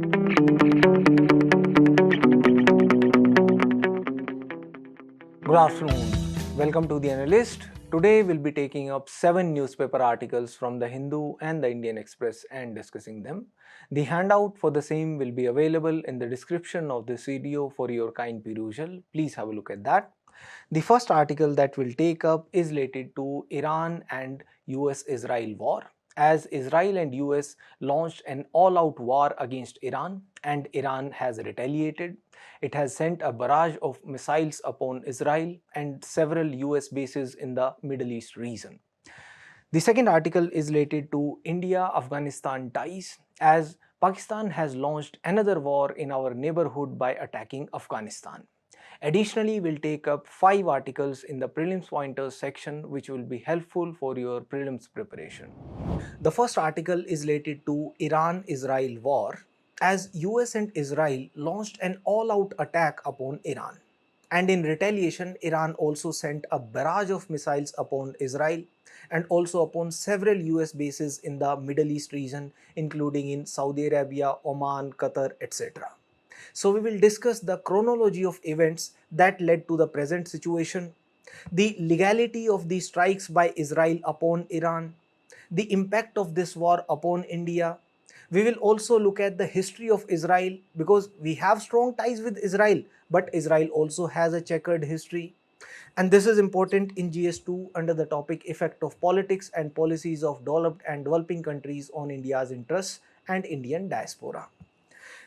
Good afternoon. Welcome to the Analyst. Today we'll be taking up 7 newspaper articles from the Hindu and the Indian Express and discussing them. The handout for the same will be available in the description of this video for your kind perusal. Please have a look at that. The first article that we'll take up is related to Iran and US-Israel war, as Israel and US launched an all-out war against Iran and Iran has retaliated. It has sent a barrage of missiles upon Israel and several US bases in the Middle East region. The second article is related to India-Afghanistan ties, as Pakistan has launched another war in our neighborhood by attacking Afghanistan. Additionally, we'll take up 5 articles in the prelims pointers section which will be helpful for your prelims preparation. The first article is related to Iran-Israel war, as US and Israel launched an all-out attack upon Iran. And in retaliation, Iran also sent a barrage of missiles upon Israel and also upon several US bases in the Middle East region, including in Saudi Arabia, Oman, Qatar, etc. So we will discuss the chronology of events that led to the present situation, the legality of the strikes by Israel upon Iran, the impact of this war upon India. We will also look at the history of Israel, because we have strong ties with Israel, but Israel also has a checkered history. And this is important in GS2 under the topic Effect of Politics and Policies of Developed and Developing Countries on India's Interests and Indian Diaspora.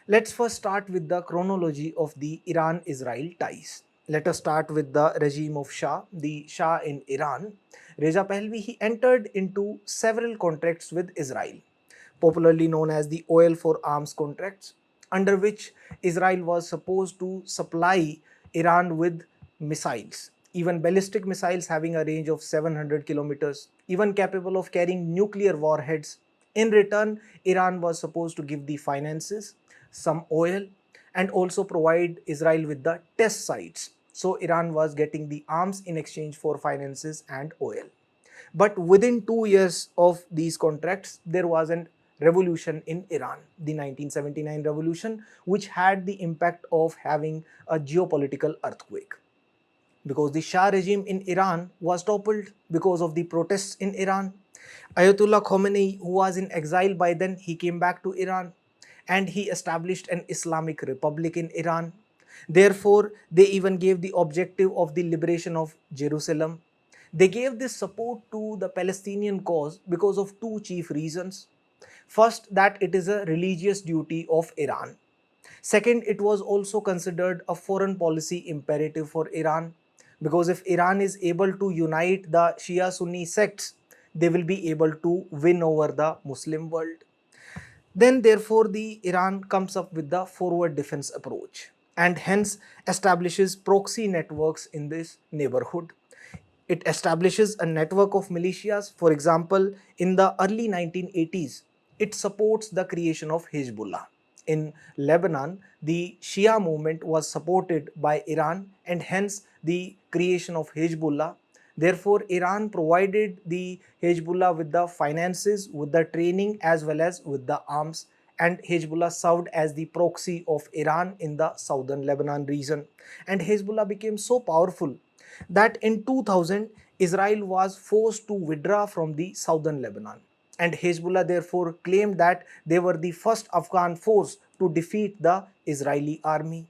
Let's first start with the chronology of the Iran-Israel ties. Let us start with the regime of Shah, the Shah in Iran. Reza Pahlavi, he entered into several contracts with Israel, popularly known as the oil for arms contracts, under which Israel was supposed to supply Iran with missiles, even ballistic missiles having a range of 700 kilometers, even capable of carrying nuclear warheads. In return, Iran was supposed to give the finances, some oil, and also provide Israel with the test sites. So Iran was getting the arms in exchange for finances and oil. But within 2 years of these contracts, there was an revolution in Iran, the 1979 revolution, which had the impact of having a geopolitical earthquake. Because the Shah regime in Iran was toppled because of the protests in Iran. Ayatollah Khomeini, who was in exile by then, he came back to Iran and he established an Islamic Republic in Iran. Therefore, they even gave the objective of the liberation of Jerusalem. They gave this support to the Palestinian cause because of 2 chief reasons. First, that it is a religious duty of Iran. Second, it was also considered a foreign policy imperative for Iran, because if Iran is able to unite the Shia Sunni sects, they will be able to win over the Muslim world. Then therefore the Iran comes up with the forward defense approach and hence establishes proxy networks in this neighborhood. It establishes a network of militias. For example, in the early 1980s, it supports the creation of Hezbollah. In Lebanon, the Shia movement was supported by Iran and hence the creation of Hezbollah. Therefore, Iran provided the Hezbollah with the finances, with the training as well as with the arms, and Hezbollah served as the proxy of Iran in the southern Lebanon region. And Hezbollah became so powerful that in 2000, Israel was forced to withdraw from the southern Lebanon. And Hezbollah therefore claimed that they were the first Afghan force to defeat the Israeli army.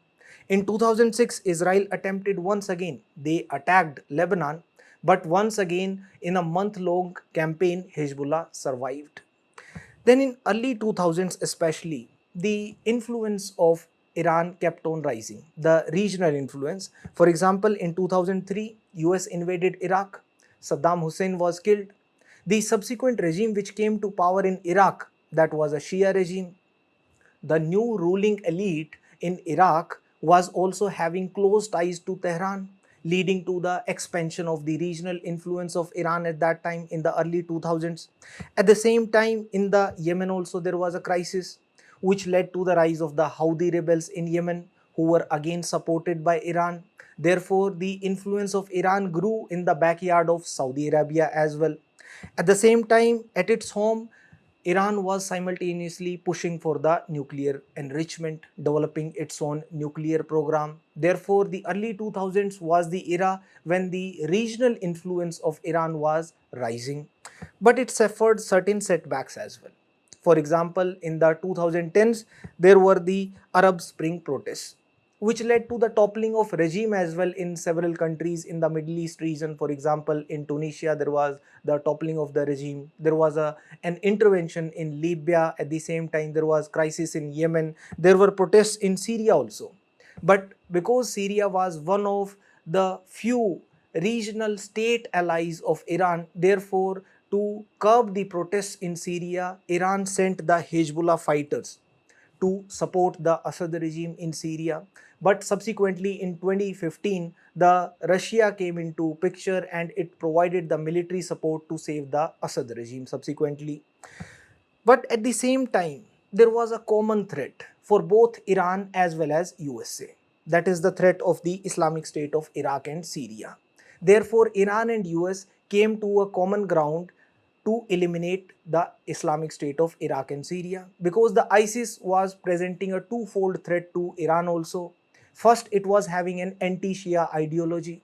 In 2006, Israel attempted once again. They attacked Lebanon, but once again in a month-long campaign, Hezbollah survived. Then in early 2000s especially, the influence of Iran kept on rising, the regional influence. For example, in 2003, US invaded Iraq, Saddam Hussein was killed. The subsequent regime which came to power in Iraq, that was a Shia regime. The new ruling elite in Iraq was also having close ties to Tehran, leading to the expansion of the regional influence of Iran at that time in the early 2000s. At the same time, in the Yemen also there was a crisis which led to the rise of the Houthi rebels in Yemen, who were again supported by Iran. Therefore, the influence of Iran grew in the backyard of Saudi Arabia as well. At the same time, at its home, Iran was simultaneously pushing for the nuclear enrichment, developing its own nuclear program. Therefore, the early 2000s was the era when the regional influence of Iran was rising, but it suffered certain setbacks as well. For example, in the 2010s, there were the Arab Spring protests, which led to the toppling of regime as well in several countries in the Middle East region. For example, in Tunisia, there was the toppling of the regime. There was an intervention in Libya. At the same time, there was crisis in Yemen. There were protests in Syria also. But because Syria was one of the few regional state allies of Iran, therefore, to curb the protests in Syria, Iran sent the Hezbollah fighters to support the Assad regime in Syria. But subsequently in 2015, the Russia came into picture and it provided the military support to save the Assad regime subsequently. But at the same time, there was a common threat for both Iran as well as USA. That is the threat of the Islamic State of Iraq and Syria. Therefore, Iran and US came to a common ground to eliminate the Islamic State of Iraq and Syria, because the ISIS was presenting a twofold threat to Iran also. First, it was having an anti-Shia ideology.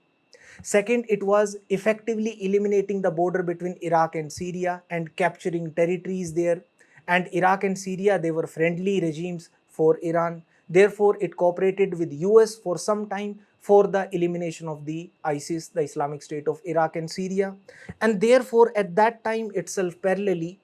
Second, it was effectively eliminating the border between Iraq and Syria and capturing territories there. And Iraq and Syria, they were friendly regimes for Iran. Therefore, it cooperated with US for some time for the elimination of the ISIS, the Islamic State of Iraq and Syria. And therefore, at that time itself, parallelly,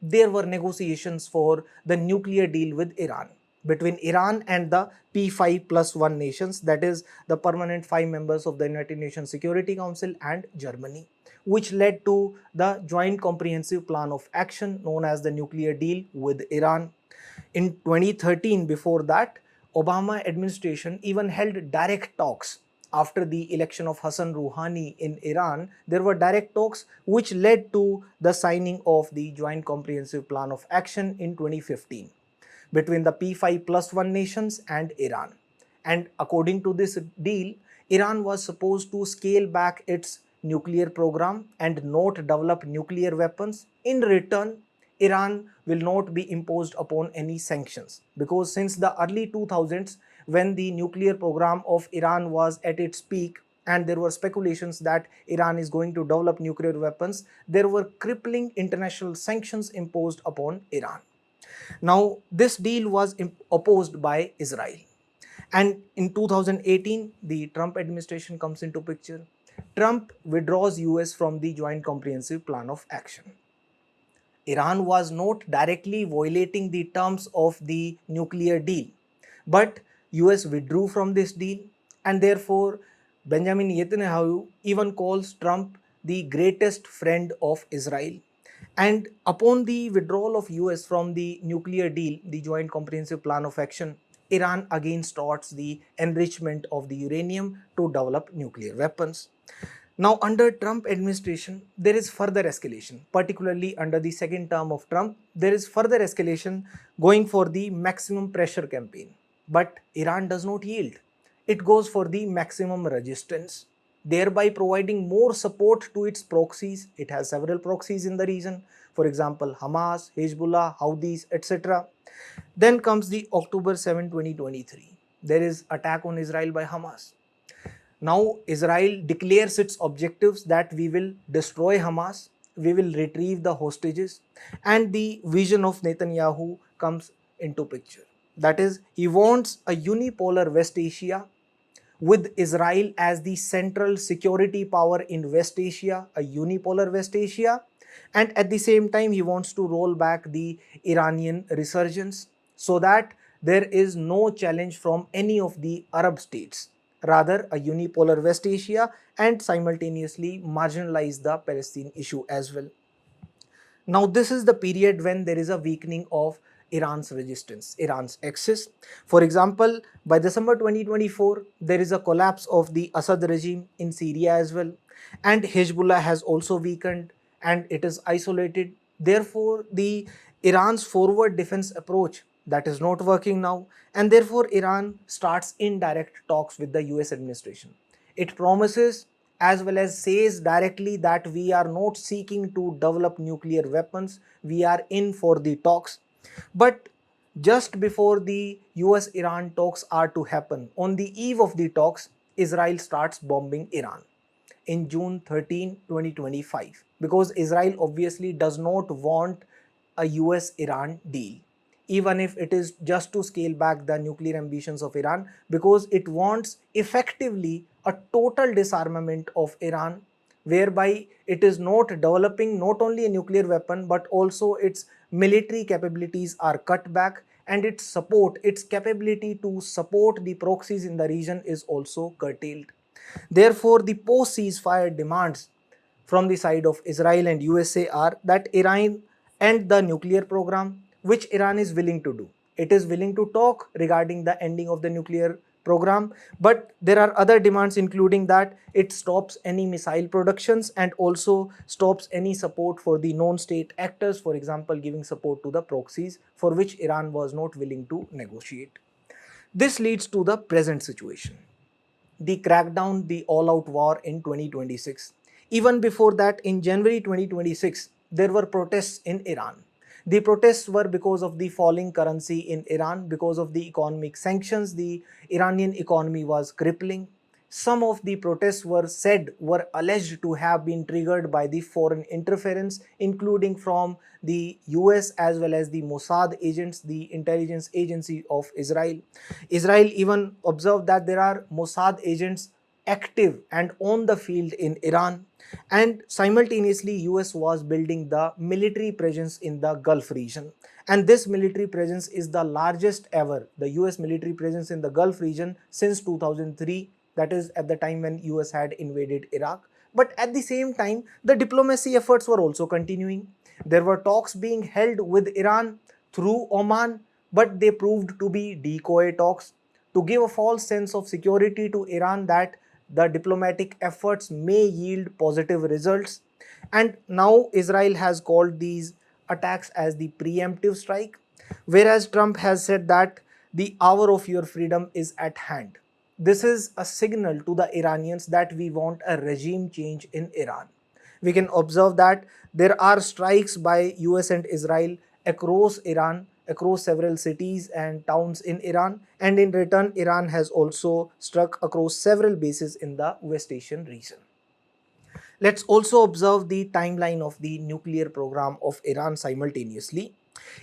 there were negotiations for the nuclear deal with Iran, between Iran and the P5+1 nations, that is the permanent 5 members of the United Nations Security Council and Germany, which led to the Joint Comprehensive Plan of Action known as the nuclear deal with Iran. In 2013, before that, Obama administration even held direct talks. After the election of Hassan Rouhani in Iran, there were direct talks which led to the signing of the Joint Comprehensive Plan of Action in 2015 between the P5+1 nations and Iran. And according to this deal, Iran was supposed to scale back its nuclear program and not develop nuclear weapons. In return, Iran will not be imposed upon any sanctions, because since the early 2000s, when the nuclear program of Iran was at its peak and there were speculations that Iran is going to develop nuclear weapons, there were crippling international sanctions imposed upon Iran. Now, this deal was opposed by Israel. And in 2018, the Trump administration comes into picture. Trump withdraws US from the Joint Comprehensive Plan of Action. Iran was not directly violating the terms of the nuclear deal, but US withdrew from this deal, and therefore Benjamin Netanyahu even calls Trump the greatest friend of Israel. And upon the withdrawal of US from the nuclear deal, the Joint Comprehensive Plan of Action, Iran again starts the enrichment of the uranium to develop nuclear weapons. Now, under Trump administration, there is further escalation, particularly under the second term of Trump, there is further escalation going for the maximum pressure campaign. But Iran does not yield. It goes for the maximum resistance, thereby providing more support to its proxies. It has several proxies in the region, for example, Hamas, Hezbollah, Houthis, etc. Then comes the October 7, 2023. There is attack on Israel by Hamas. Now Israel declares its objectives that we will destroy Hamas, we will retrieve the hostages, and the vision of Netanyahu comes into picture. That is, he wants a unipolar West Asia with Israel as the central security power in West Asia, a unipolar West Asia, and at the same time he wants to roll back the Iranian resurgence so that there is no challenge from any of the Arab states, rather a unipolar West Asia, and simultaneously marginalize the Palestine issue as well. Now this is the period when there is a weakening of Iran's resistance, Iran's axis. For example, by December 2024, there is a collapse of the Assad regime in Syria as well, and Hezbollah has also weakened and it is isolated. Therefore, the Iran's forward defense approach, that is not working now, and therefore Iran starts indirect talks with the US administration. It promises as well as says directly that we are not seeking to develop nuclear weapons, we are in for the talks. But just before the US-Iran talks are to happen, on the eve of the talks, Israel starts bombing Iran in June 13, 2025, because Israel obviously does not want a US-Iran deal, even if it is just to scale back the nuclear ambitions of Iran, because it wants effectively a total disarmament of Iran, whereby it is not developing not only a nuclear weapon but also its military capabilities are cut back, and its capability to support the proxies in the region is also curtailed. Therefore, the post-ceasefire demands from the side of Israel and USA are that Iran end the nuclear program, which Iran is willing to do. It is willing to talk regarding the ending of the nuclear program, but there are other demands, including that it stops any missile productions and also stops any support for the non-state actors, for example, giving support to the proxies, for which Iran was not willing to negotiate. This leads to the present situation, the crackdown, the all-out war in 2026. Even before that, in January 2026, there were protests in Iran. The protests were because of the falling currency in Iran, because of the economic sanctions. The Iranian economy was crippling. Some of the protests were alleged to have been triggered by the foreign interference, including from the US as well as the Mossad agents, the intelligence agency of Israel. Israel even observed that there are Mossad agents active and on the field in Iran, and simultaneously US was building the military presence in the Gulf region, and this military presence is the largest ever, the US military presence in the Gulf region since 2003, that is at the time when US had invaded Iraq. But at the same time, the diplomacy efforts were also continuing. There were talks being held with Iran through Oman, but they proved to be decoy talks to give a false sense of security to Iran that the diplomatic efforts may yield positive results. And now Israel has called these attacks as the preemptive strike, whereas Trump has said that the hour of your freedom is at hand. This is a signal to the Iranians that we want a regime change in Iran. We can observe that there are strikes by US and Israel across Iran, across several cities and towns in Iran, and in return Iran has also struck across several bases in the West Asian region. Let's also observe the timeline of the nuclear program of Iran simultaneously.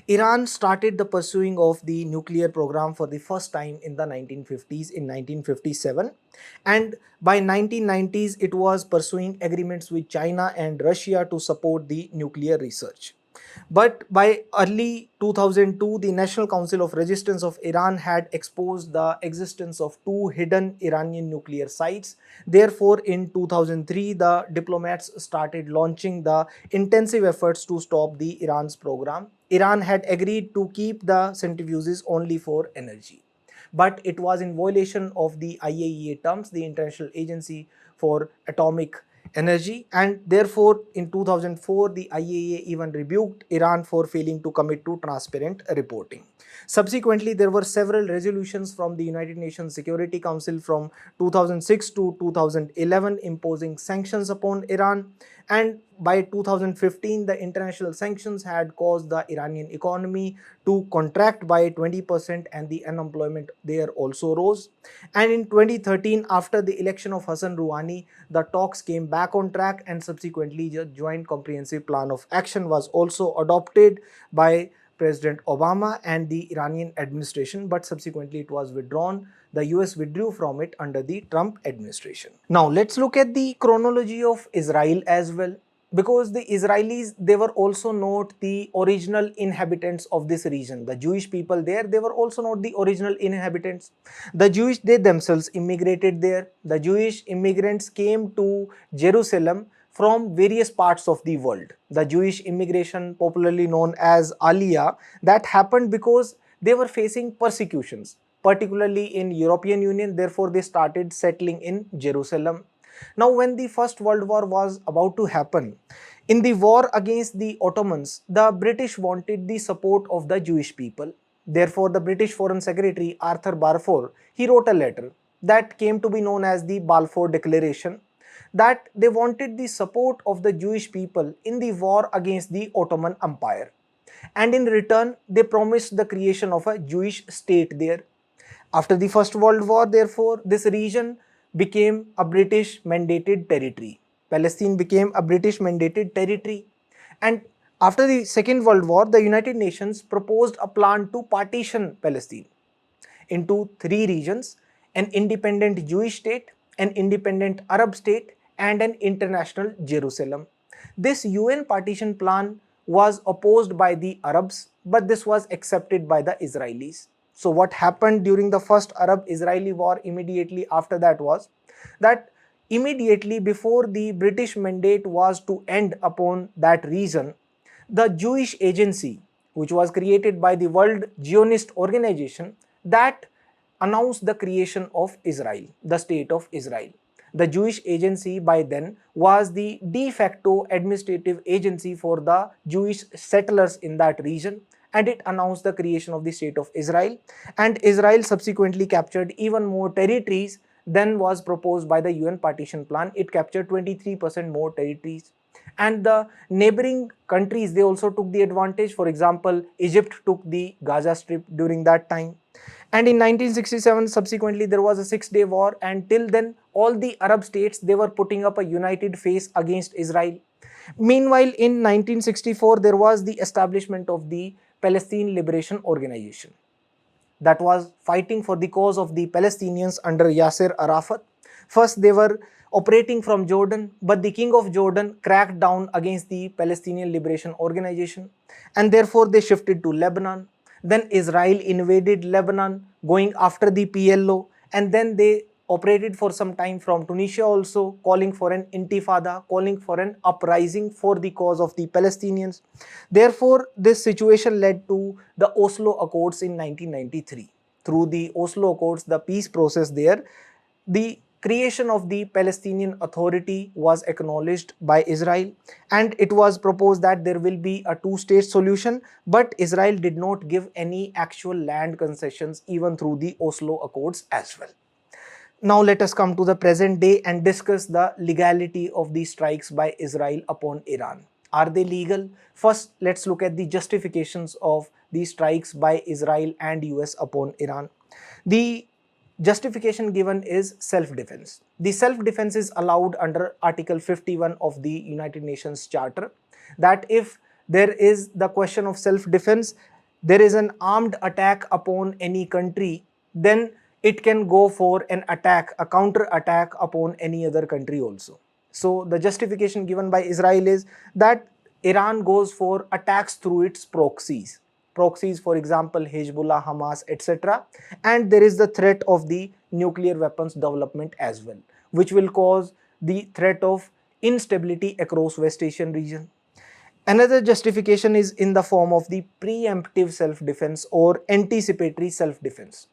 Iran started the pursuing of the nuclear program for the first time in the 1950s, in 1957, and by 1990s it was pursuing agreements with China and Russia to support the nuclear research. But by early 2002, the National Council of Resistance of Iran had exposed the existence of two hidden Iranian nuclear sites. Therefore, in 2003, the diplomats started launching the intensive efforts to stop the Iran's program. Iran had agreed to keep the centrifuges only for energy, but it was in violation of the IAEA terms, the International Agency for Atomic Energy, and therefore in 2004 the IAEA even rebuked Iran for failing to commit to transparent reporting. Subsequently, there were several resolutions from the United Nations Security Council from 2006 to 2011 imposing sanctions upon Iran, and by 2015 the international sanctions had caused the Iranian economy to contract by 20% and the unemployment there also rose. And in 2013, after the election of Hassan Rouhani, the talks came back on track, and subsequently the Joint Comprehensive Plan of Action was also adopted by President Obama and the Iranian administration, but subsequently it was withdrawn. The US withdrew from it under the Trump administration. Now let's look at the chronology of Israel as well, because the Israelis, they were also not the original inhabitants of this region. The Jewish people there, they were also not the original inhabitants. The Jewish, they themselves immigrated there. The Jewish immigrants came to Jerusalem from various parts of the world. The Jewish immigration, popularly known as Aliyah, that happened because they were facing persecutions, particularly in European Union. Therefore, they started settling in Jerusalem. Now, when the First World War was about to happen, in the war against the Ottomans, the British wanted the support of the Jewish people. Therefore, the British Foreign Secretary Arthur Balfour, he wrote a letter that came to be known as the Balfour Declaration, that they wanted the support of the Jewish people in the war against the Ottoman Empire. And in return, they promised the creation of a Jewish state there. After the First World War, therefore, this region became a British mandated territory. Palestine became a British mandated territory. And after the Second World War, the United Nations proposed a plan to partition Palestine into three regions: an independent Jewish state, an independent Arab state, and an international Jerusalem. This UN partition plan was opposed by the Arabs, but this was accepted by the Israelis. So what happened during the first Arab-Israeli war immediately after that was that immediately before the British mandate was to end upon that region, the Jewish agency, which was created by the World Zionist Organization, that announced the creation of Israel, the state of Israel. The Jewish agency by then was the de facto administrative agency for the Jewish settlers in that region, and it announced the creation of the state of Israel. And Israel subsequently captured even more territories than was proposed by the UN partition plan. It captured 23% more territories. And the neighboring countries, they also took the advantage. For example, Egypt took the Gaza Strip during that time. And in 1967, subsequently, there was a 6-day war, and till then, all the Arab states, they were putting up a united face against Israel. Meanwhile, in 1964, there was the establishment of the Palestine Liberation Organization that was fighting for the cause of the Palestinians under Yasser Arafat. First, they were operating from Jordan, but the king of Jordan cracked down against the Palestinian Liberation Organization, and therefore they shifted to Lebanon. Then Israel invaded Lebanon, going after the PLO, and then they operated for some time from Tunisia also, calling for an intifada, calling for an uprising for the cause of the Palestinians. Therefore, this situation led to the Oslo Accords in 1993. Through the Oslo Accords, the peace process there, the creation of the Palestinian Authority was acknowledged by Israel, and it was proposed that there will be a two-state solution, but Israel did not give any actual land concessions even through the Oslo Accords as well. Now let us come to the present day and discuss the legality of the strikes by Israel upon Iran. Are they legal? First, let's look at the justifications of the strikes by Israel and US upon Iran. The justification given is self-defense. The self-defense is allowed under Article 51 of the United Nations Charter, that if there is the question of self-defense, there is an armed attack upon any country, then it can go for an attack, a counter-attack upon any other country also. So the justification given by Israel is that Iran goes for attacks through its proxies. Proxies, for example, Hezbollah, Hamas, etc. And there is the threat of the nuclear weapons development as well, which will cause the threat of instability across West Asian region. Another justification is in the form of the preemptive self-defense or anticipatory self-defense.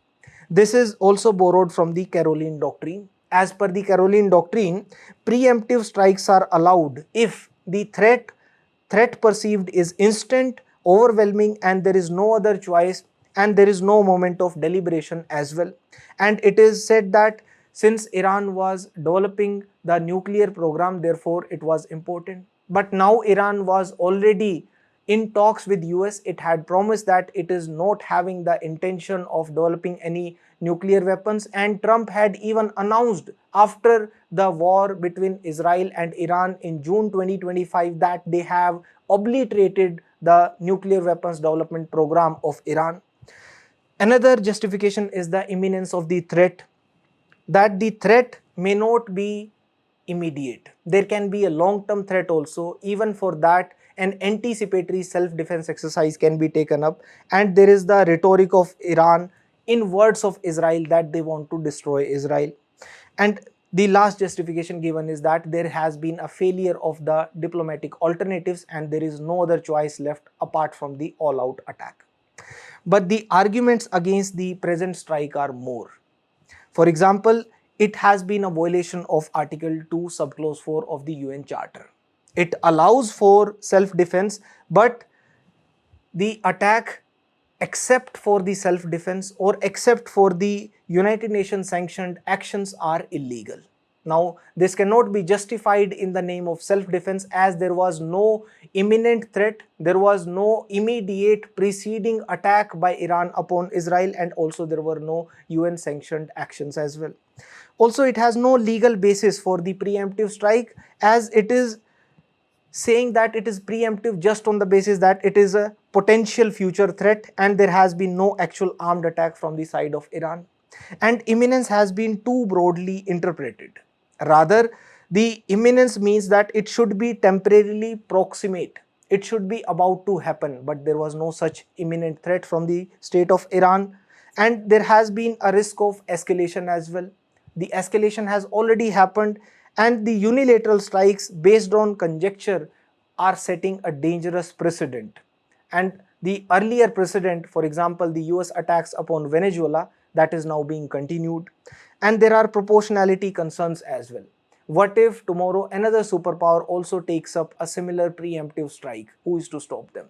This is also borrowed from the Caroline Doctrine. As per the Caroline Doctrine, preemptive strikes are allowed if the threat perceived is instant, overwhelming, and there is no other choice, and there is no moment of deliberation as well. And it is said that since Iran was developing the nuclear program, therefore it was important. But now Iran was already in talks with US. It had promised that it is not having the intention of developing any nuclear weapons, and Trump had even announced after the war between Israel and Iran in June 2025 that they have obliterated the nuclear weapons development program of Iran. Another justification is the imminence of the threat, that the threat may not be immediate. There can be a long-term threat also. Even for that, an anticipatory self-defense exercise can be taken up, and there is the rhetoric of Iran in words of Israel that they want to destroy Israel. And the last justification given is that there has been a failure of the diplomatic alternatives and there is no other choice left apart from the all-out attack. But the arguments against the present strike are more. For example, it has been a violation of Article 2 subclause 4 of the UN Charter. It allows for self-defense, but the attack except for the self-defense or except for the United Nations sanctioned actions are illegal. Now, this cannot be justified in the name of self-defense, as there was no imminent threat, there was no immediate preceding attack by Iran upon Israel, and also there were no UN sanctioned actions as well. Also, it has no legal basis for the preemptive strike, as it is saying that it is preemptive just on the basis that it is a potential future threat and there has been no actual armed attack from the side of Iran. And imminence has been too broadly interpreted. Rather, the imminence means that it should be temporarily proximate. It should be about to happen, but there was no such imminent threat from the state of Iran, and there has been a risk of escalation as well. The escalation has already happened, and the unilateral strikes based on conjecture are setting a dangerous precedent. And the earlier precedent, for example, the US attacks upon Venezuela, that is now being continued. And there are proportionality concerns as well. What if tomorrow another superpower also takes up a similar preemptive strike? Who is to stop them?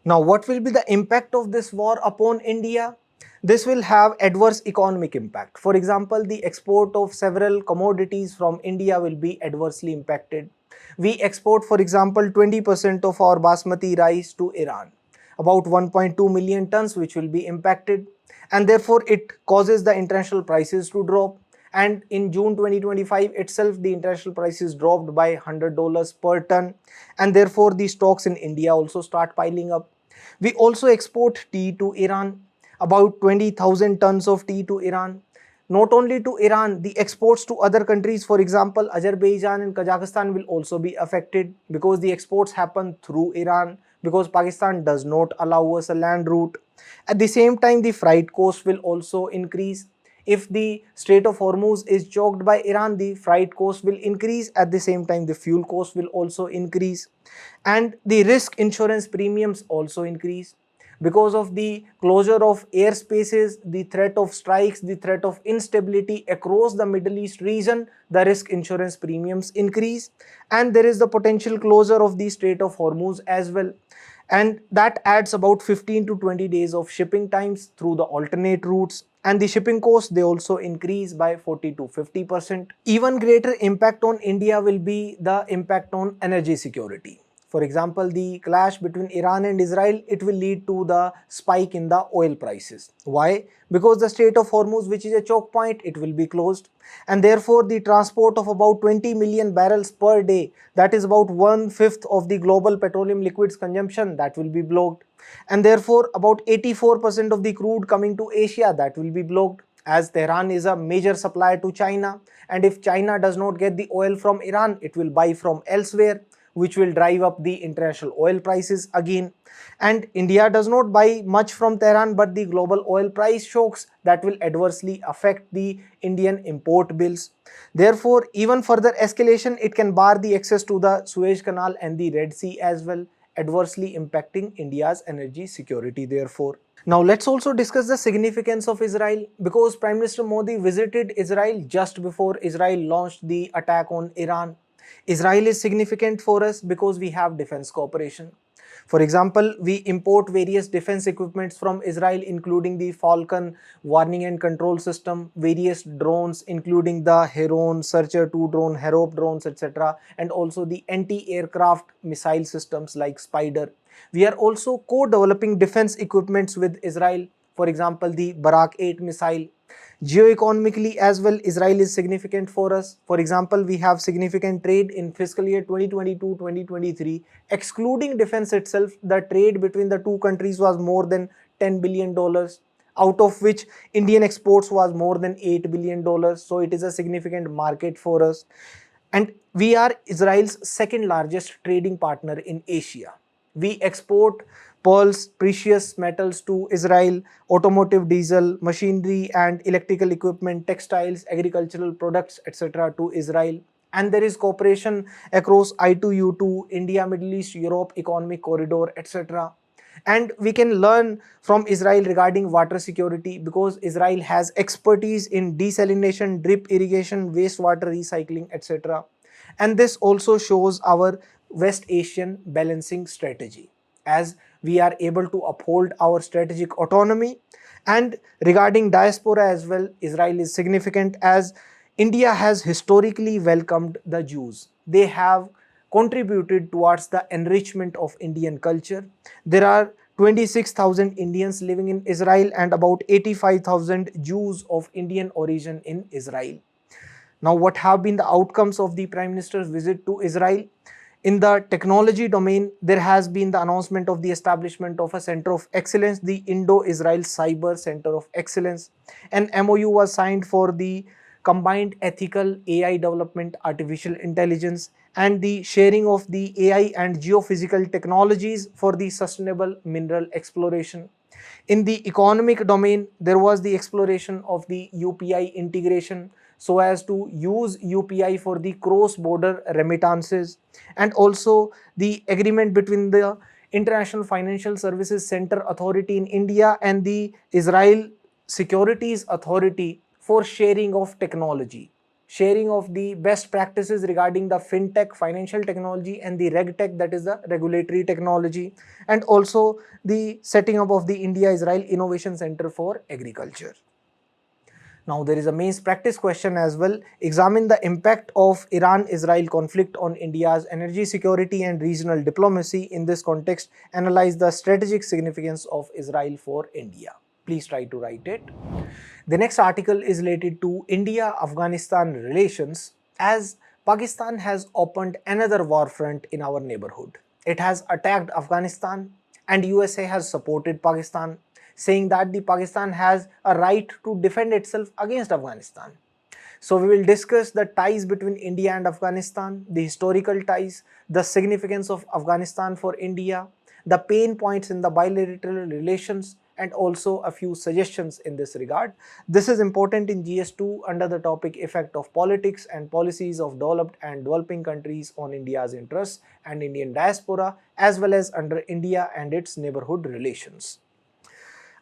Now, what will be the impact of this war upon India? This will have adverse economic impact. For example, the export of several commodities from India will be adversely impacted. We export, for example, 20% of our basmati rice to Iran, about 1.2 million tons, which will be impacted, and therefore it causes the international prices to drop. And in June 2025 itself, the international prices dropped by $100 per ton, and therefore the stocks in India also start piling up. We also export tea to Iran, about 20,000 tons of tea to Iran. Not only to Iran, the exports to other countries, for example, Azerbaijan and Kazakhstan, will also be affected because the exports happen through Iran, because Pakistan does not allow us a land route. At the same time, the freight cost will also increase. If the Strait of Hormuz is choked by Iran, the freight cost will increase. At the same time, the fuel cost will also increase. And the risk insurance premiums also increase. Because of the closure of airspaces, the threat of strikes, the threat of instability across the Middle East region, the risk insurance premiums increase. And there is the potential closure of the Strait of Hormuz as well. And that adds about 15 to 20 days of shipping times through the alternate routes. And the shipping costs, they also increase by 40 to 50%. Even greater impact on India will be the impact on energy security. For example, the clash between Iran and Israel, it will lead to the spike in the oil prices. Why? Because the Strait of Hormuz, which is a choke point, it will be closed, and therefore the transport of about 20 million barrels per day, that is about 1/5 of the global petroleum liquids consumption, that will be blocked. And therefore about 84% of the crude coming to Asia, that will be blocked, as Tehran is a major supplier to China, and if China does not get the oil from Iran, it will buy from elsewhere, which will drive up the international oil prices again. And India does not buy much from Tehran, but the global oil price shocks, that will adversely affect the Indian import bills. Therefore, even further escalation, it can bar the access to the Suez Canal and the Red Sea as well, adversely impacting India's energy security therefore. Now let's also discuss the significance of Israel, because Prime Minister Modi visited Israel just before Israel launched the attack on Iran. Israel is significant for us because we have defense cooperation. For example, we import various defense equipments from Israel, including the Falcon warning and control system, various drones including the Heron, Searcher 2 drone, Harop drones, etc., and also the anti-aircraft missile systems like Spider. We are also co-developing defense equipments with Israel, for example, the Barak 8 missile. Geoeconomically as well, Israel is significant for us. For example, we have significant trade in fiscal year 2022-2023. Excluding defense itself, the trade between the two countries was more than $10 billion, out of which Indian exports was more than $8 billion. So it is a significant market for us. And we are Israel's second largest trading partner in Asia. We export pearls, precious metals to Israel, automotive diesel, machinery and electrical equipment, textiles, agricultural products, etc. to Israel. And there is cooperation across I2U2, India, Middle East, Europe, Economic Corridor, etc. And we can learn from Israel regarding water security, because Israel has expertise in desalination, drip irrigation, wastewater recycling, etc. And this also shows our West Asian balancing strategy, as we are able to uphold our strategic autonomy. And regarding diaspora as well, Israel is significant, as India has historically welcomed the Jews. They have contributed towards the enrichment of Indian culture. There are 26,000 Indians living in Israel and about 85,000 Jews of Indian origin in Israel. Now, what have been the outcomes of the Prime Minister's visit to Israel? In the technology domain, there has been the announcement of the establishment of a Center of Excellence, the Indo-Israel Cyber Center of Excellence. An MOU was signed for the combined ethical AI development, artificial intelligence, and the sharing of the AI and geophysical technologies for the sustainable mineral exploration. In the economic domain, there was the exploration of the UPI integration so as to use UPI for the cross-border remittances, and also the agreement between the International Financial Services Center Authority in India and the Israel Securities Authority for sharing of technology, sharing of the best practices regarding the fintech, financial technology, and the regtech, that is the regulatory technology, and also the setting up of the India-Israel Innovation Center for Agriculture. Now, there is a mains practice question as well. Examine the impact of Iran-Israel conflict on India's energy security and regional diplomacy. In this context, analyze the strategic significance of Israel for India. Please try to write it. The next article is related to India-Afghanistan relations, as Pakistan has opened another war front in our neighborhood. It has attacked Afghanistan and USA has supported Pakistan, saying that the Pakistan has a right to defend itself against Afghanistan. So we will discuss the ties between India and Afghanistan, the historical ties, the significance of Afghanistan for India, the pain points in the bilateral relations, and also a few suggestions in this regard. This is important in GS2 under the topic effect of politics and policies of developed and developing countries on India's interests and Indian diaspora, as well as under India and its neighborhood relations.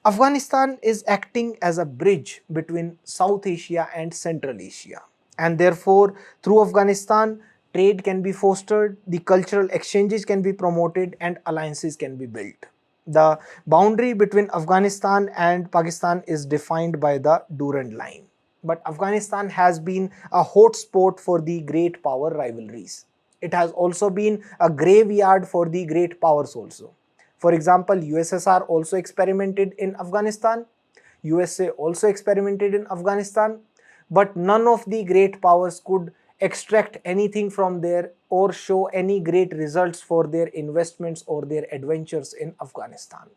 Afghanistan is acting as a bridge between South Asia and Central Asia, and therefore through Afghanistan trade can be fostered, the cultural exchanges can be promoted, and alliances can be built. The boundary between Afghanistan and Pakistan is defined by the Durand Line, but Afghanistan has been a hotspot for the great power rivalries. It has also been a graveyard for the great powers also. For example, USSR also experimented in Afghanistan, USA also experimented in Afghanistan, but none of the great powers could extract anything from there or show any great results for their investments or their adventures in Afghanistan.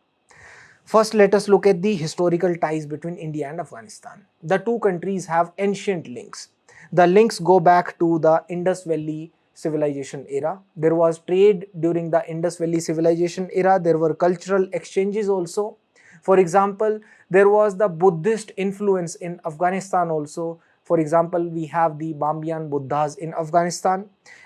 First, let us look at the historical ties between India and Afghanistan. The two countries have ancient links. The links go back to the Indus Valley civilization era. There was trade during the Indus Valley civilization era. There were cultural exchanges also. For example, there was the Buddhist influence in Afghanistan also. For example, we have the Bambian Buddhas in Afghanistan,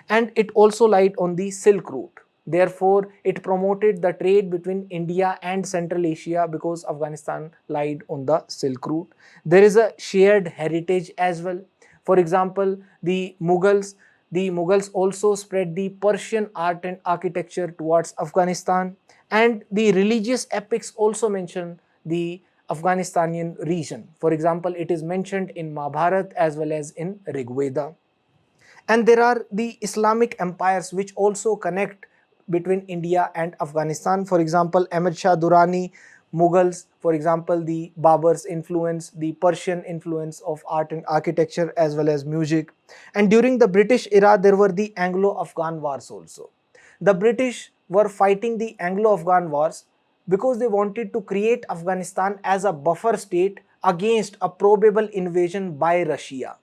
and it also lied on the Silk Route. Therefore, it promoted the trade between India and Central Asia because Afghanistan lied on the Silk Route. There is a shared heritage as well. For example, the Mughals also spread the Persian art and architecture towards Afghanistan, and the religious epics also mention the Afghanistanian region. For example, it is mentioned in Mahabharata as well as in Rig Veda. And there are the Islamic empires which also connect between India and Afghanistan. For example, Ahmad Shah Durrani, Mughals, for example, the Babur's influence, the Persian influence of art and architecture as well as music. And during the British era, there were the Anglo-Afghan wars also. The British were fighting the Anglo-Afghan wars because they wanted to create Afghanistan as a buffer state against a probable invasion by Russia.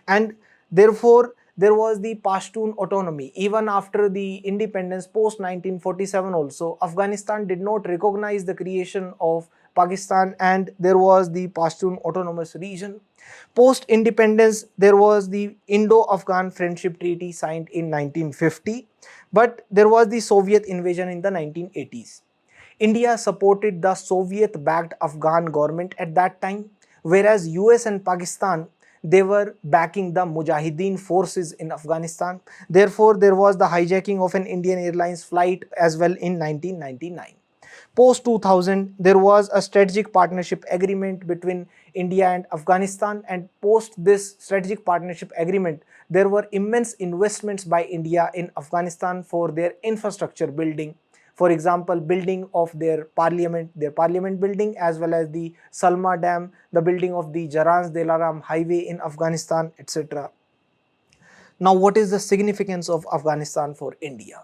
And therefore, there was the Pashtun autonomy. Even after the independence post 1947 also, Afghanistan did not recognize the creation of Pakistan, and there was the Pashtun autonomous region. Post independence, there was the Indo-Afghan Friendship Treaty signed in 1950, but there was the Soviet invasion in the 1980s. India supported the Soviet-backed Afghan government at that time, whereas US and Pakistan, they were backing the Mujahideen forces in Afghanistan. Therefore, there was the hijacking of an Indian Airlines flight as well in 1999. Post 2000, there was a strategic partnership agreement between India and Afghanistan, and post this strategic partnership agreement, there were immense investments by India in Afghanistan for their infrastructure building. For example, building of their parliament building, as well as the Salma Dam, the building of the Jarans-Dilaram highway in Afghanistan, etc. Now, what is the significance of Afghanistan for India?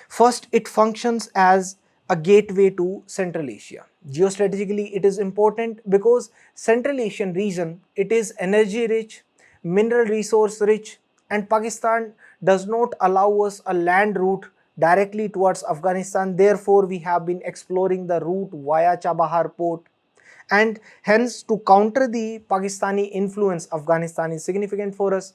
First, it functions as a gateway to Central Asia. Geostrategically, it is important because Central Asian region, it is energy rich, mineral resource rich, and Pakistan does not allow us a land route directly towards Afghanistan. Therefore, we have been exploring the route via Chabahar port, and hence to counter the Pakistani influence, Afghanistan is significant for us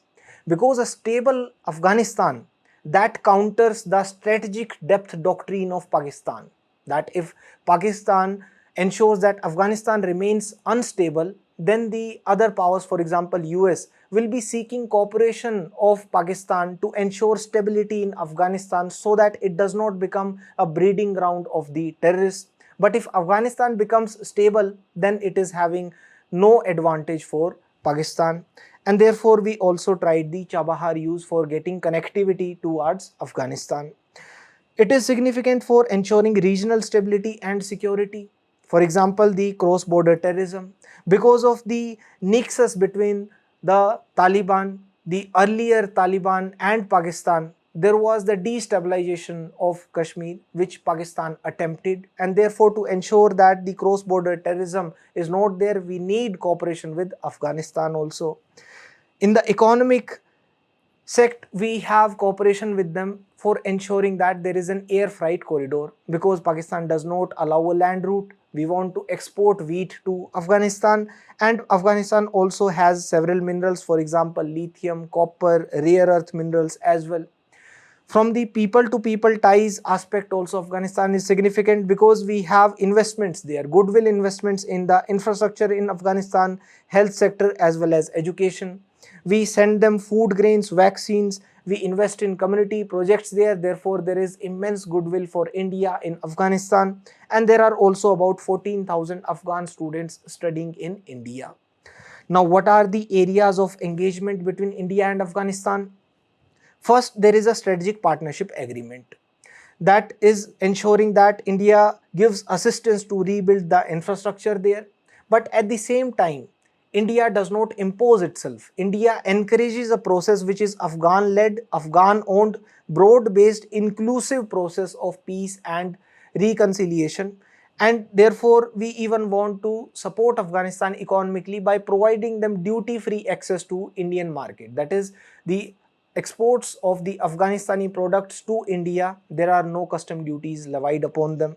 because a stable Afghanistan, that counters the strategic depth doctrine of Pakistan, that if Pakistan ensures that Afghanistan remains unstable, then the other powers, for example US, will be seeking cooperation of Pakistan to ensure stability in Afghanistan so that it does not become a breeding ground of the terrorists. But if Afghanistan becomes stable, then it is having no advantage for Pakistan. And therefore, we also tried the Chabahar use for getting connectivity towards Afghanistan. It is significant for ensuring regional stability and security. For example, the cross-border terrorism. Because of the nexus between the Taliban, the earlier Taliban and Pakistan, there was the destabilization of Kashmir, which Pakistan attempted, and therefore to ensure that the cross-border terrorism is not there, we need cooperation with Afghanistan also. In the economic sect, we have cooperation with them for ensuring that there is an air freight corridor, because Pakistan does not allow a land route. We want to export wheat to Afghanistan, and Afghanistan also has several minerals, for example lithium, copper, rare earth minerals as well. From the people to people ties aspect also, Afghanistan is significant because we have investments there, goodwill investments in the infrastructure in Afghanistan, health sector as well as education. We send them food grains, vaccines, we invest in community projects there. Therefore, there is immense goodwill for India in Afghanistan, and there are also about 14,000 Afghan students studying in India. Now, what are the areas of engagement between India and Afghanistan? First, there is a strategic partnership agreement that is ensuring that India gives assistance to rebuild the infrastructure there. But at the same time, India does not impose itself. India encourages a process which is Afghan-led, Afghan-owned, broad-based, inclusive process of peace and reconciliation. And therefore, we even want to support Afghanistan economically by providing them duty-free access to Indian market. That is, the exports of the Afghanistani products to India, there are no custom duties levied upon them.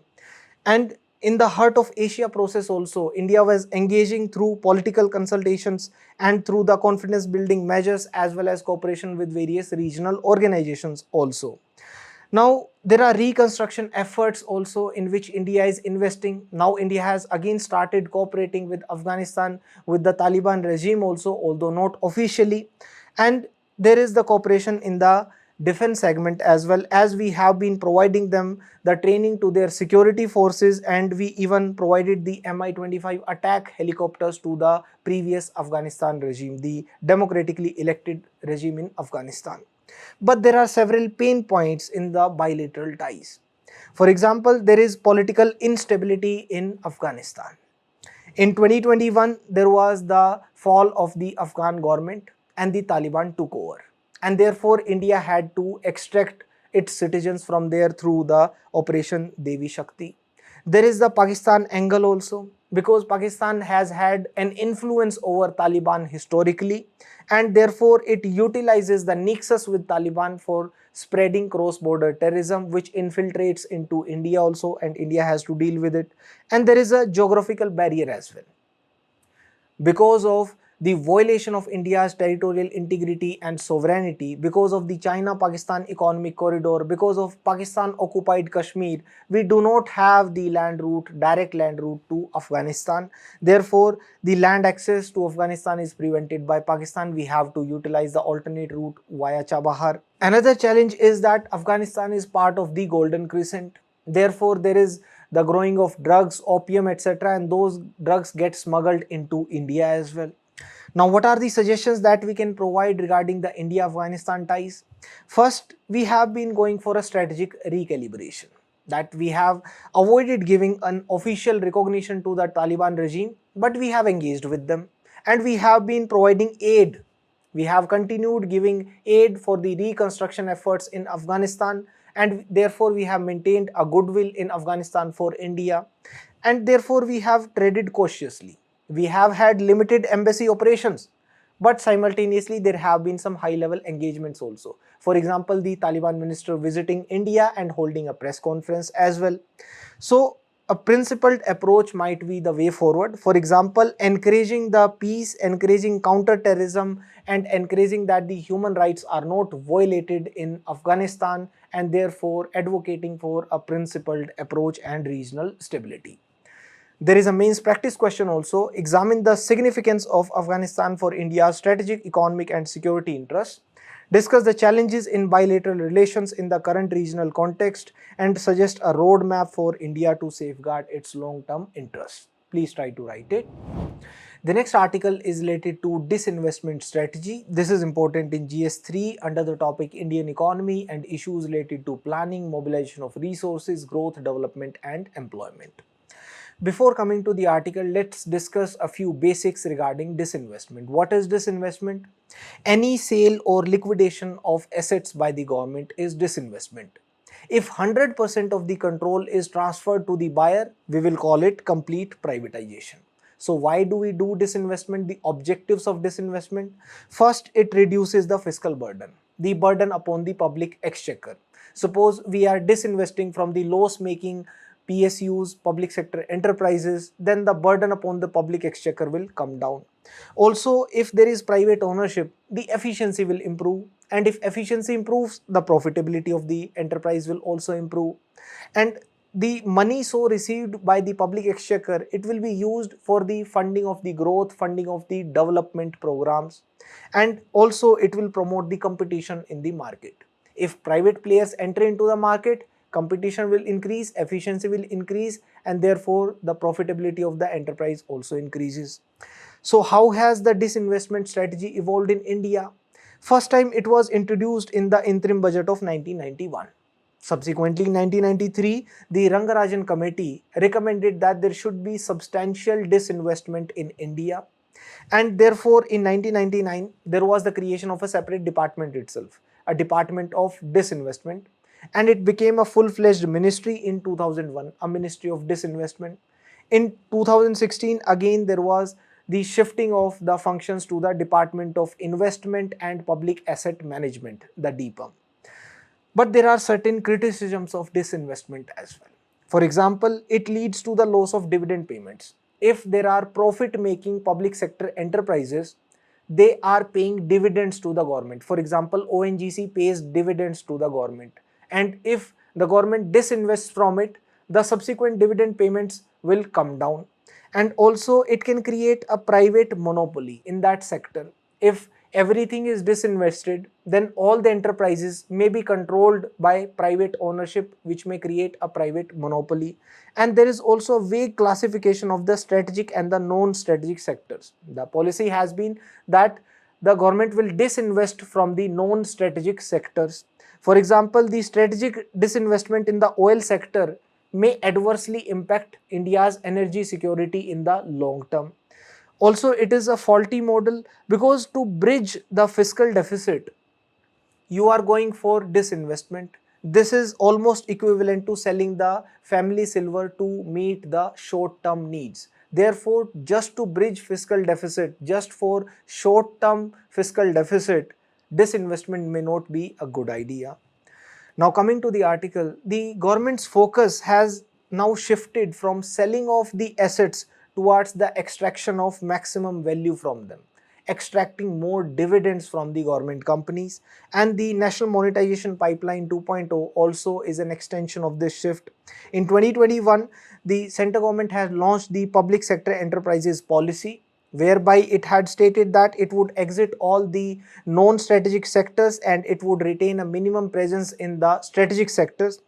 And in the Heart of Asia process also, India was engaging through political consultations and through the confidence building measures as well as cooperation with various regional organizations also. Now, there are reconstruction efforts also in which India is investing. Now, India has again started cooperating with Afghanistan, with the Taliban regime also, although not officially. And there is the cooperation in the defense segment as well, as we have been providing them the training to their security forces, and we even provided the Mi-25 attack helicopters to the previous Afghanistan regime, the democratically elected regime in Afghanistan. But there are several pain points in the bilateral ties. For example, there is political instability in Afghanistan. In 2021, there was the fall of the Afghan government and the Taliban took over. And therefore, India had to extract its citizens from there through the Operation Devi Shakti. There is the Pakistan angle also, because Pakistan has had an influence over Taliban historically, and therefore it utilizes the nexus with Taliban for spreading cross-border terrorism, which infiltrates into India also, and India has to deal with it. And there is a geographical barrier as well, because of the violation of India's territorial integrity and sovereignty, because of the China-Pakistan economic corridor, because of Pakistan-occupied Kashmir, we do not have the land route, direct land route to Afghanistan. Therefore, the land access to Afghanistan is prevented by Pakistan. We have to utilize the alternate route via Chabahar. Another challenge is that Afghanistan is part of the Golden Crescent. Therefore, there is the growing of drugs, opium, etc., and those drugs get smuggled into India as well. Now, what are the suggestions that we can provide regarding the India-Afghanistan ties? First, we have been going for a strategic recalibration, that we have avoided giving an official recognition to the Taliban regime, but we have engaged with them and we have been providing aid. We have continued giving aid for the reconstruction efforts in Afghanistan, and therefore we have maintained a goodwill in Afghanistan for India, and therefore we have treaded cautiously. We have had limited embassy operations, but simultaneously there have been some high level engagements also. For example, the Taliban minister visiting India and holding a press conference as well. So a principled approach might be the way forward. For example, encouraging the peace, encouraging counter-terrorism, and encouraging that the human rights are not violated in Afghanistan, and therefore advocating for a principled approach and regional stability. There is a mains practice question also. Examine the significance of Afghanistan for India's strategic, economic and security interests. Discuss the challenges in bilateral relations in the current regional context and suggest a roadmap for India to safeguard its long-term interests. Please try to write it. The next article is related to disinvestment strategy. This is important in GS3 under the topic Indian economy and issues related to planning, mobilization of resources, growth, development and employment. Before coming to the article, let's discuss a few basics regarding disinvestment. What is disinvestment? Any sale or liquidation of assets by the government is disinvestment. If 100% of the control is transferred to the buyer, we will call it complete privatization. So why do we do disinvestment? The objectives of disinvestment. First, it reduces the fiscal burden, the burden upon the public exchequer. Suppose we are disinvesting from the loss-making PSUs, public sector enterprises, then the burden upon the public exchequer will come down. Also, if there is private ownership, the efficiency will improve, and if efficiency improves, the profitability of the enterprise will also improve. And the money so received by the public exchequer, it will be used for the funding of the growth, funding of the development programs, and also it will promote the competition in the market. If private players enter into the market, competition will increase, efficiency will increase, and therefore the profitability of the enterprise also increases. So how has the disinvestment strategy evolved in India? First time it was introduced in the interim budget of 1991. Subsequently, in 1993, the Rangarajan Committee recommended that there should be substantial disinvestment in India, and therefore in 1999 there was the creation of a separate department itself, a department of disinvestment, and it became a full-fledged ministry in 2001, a ministry of disinvestment. In 2016, again there was the shifting of the functions to the Department of Investment and Public Asset Management, the deepen. But there are certain criticisms of disinvestment as well. For example, it leads to the loss of dividend payments. If there are profit-making public sector enterprises, they are paying dividends to the government. For example, ONGC pays dividends to the government, and if the government disinvests from it, the subsequent dividend payments will come down. And also it can create a private monopoly in that sector. If everything is disinvested, then all the enterprises may be controlled by private ownership, which may create a private monopoly. And there is also a vague classification of the strategic and the non-strategic sectors. The policy has been that the government will disinvest from the non-strategic sectors. For example, the strategic disinvestment in the oil sector may adversely impact India's energy security in the long term. Also, it is a faulty model because to bridge the fiscal deficit, you are going for disinvestment. This is almost equivalent to selling the family silver to meet the short-term needs. Therefore, just to bridge fiscal deficit, just for short-term fiscal deficit, disinvestment may not be a good idea. Now coming to the article, the government's focus has now shifted from selling off the assets towards the extraction of maximum value from them, extracting more dividends from the government companies, and the National Monetization Pipeline 2.0 also is an extension of this shift. In 2021, the central government has launched the Public Sector Enterprises Policy, whereby it had stated that it would exit all the non-strategic sectors and it would retain a minimum presence in the strategic sectors.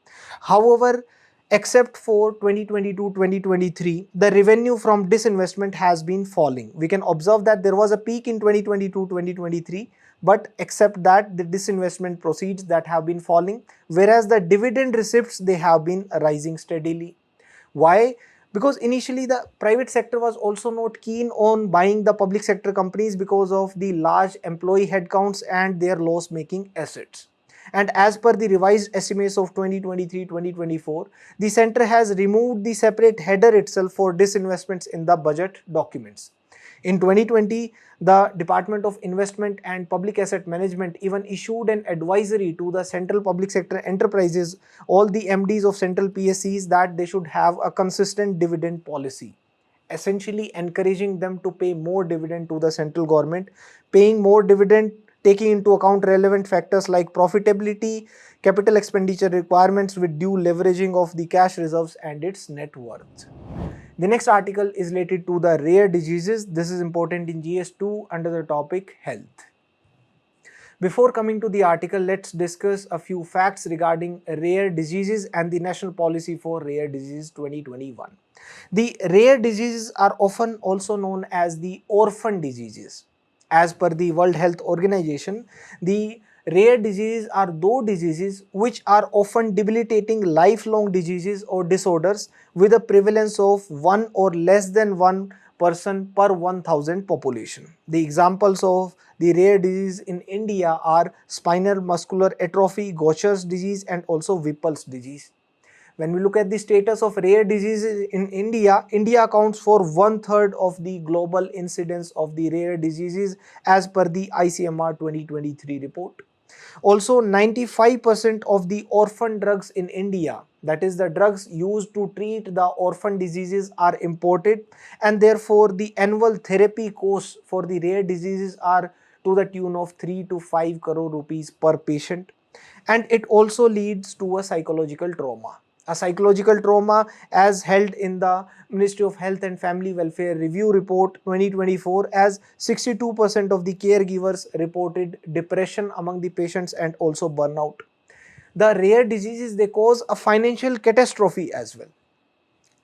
However, except for 2022-2023, the revenue from disinvestment has been falling. We can observe that there was a peak in 2022-2023, but except that, the disinvestment proceeds that have been falling, whereas the dividend receipts, they have been rising steadily. Why? Because initially the private sector was also not keen on buying the public sector companies because of the large employee headcounts and their loss-making assets. And as per the revised estimates of 2023-2024, the center has removed the separate header itself for disinvestments in the budget documents. In 2020, the Department of Investment and Public Asset Management even issued an advisory to the central public sector enterprises, all the MDs of central PSCs, that they should have a consistent dividend policy, essentially encouraging them to pay more dividend to the central government, paying more dividend, taking into account relevant factors like profitability, capital expenditure requirements with due leveraging of the cash reserves and its net worth. The next article is related to the rare diseases. This is important in GS2 under the topic health. Before coming to the article, let's discuss a few facts regarding rare diseases and the National Policy for Rare Diseases 2021. The rare diseases are often also known as the orphan diseases. As per the World Health Organization, the rare diseases are those diseases which are often debilitating lifelong diseases or disorders with a prevalence of 1 or less than 1 person per 1000 population. The examples of the rare disease in India are spinal muscular atrophy, Gaucher's disease, and also Whipple's disease. When we look at the status of rare diseases in India, India accounts for 1/3 of the global incidence of the rare diseases as per the ICMR 2023 report. Also, 95% of the orphan drugs in India, that is the drugs used to treat the orphan diseases, are imported, and therefore the annual therapy costs for the rare diseases are to the tune of 3 to 5 crore rupees per patient. And it also leads to a psychological trauma. A psychological trauma, as held in the Ministry of Health and Family Welfare Review Report 2024, as 62% of the caregivers reported depression among the patients and also burnout. The rare diseases, they cause a financial catastrophe as well.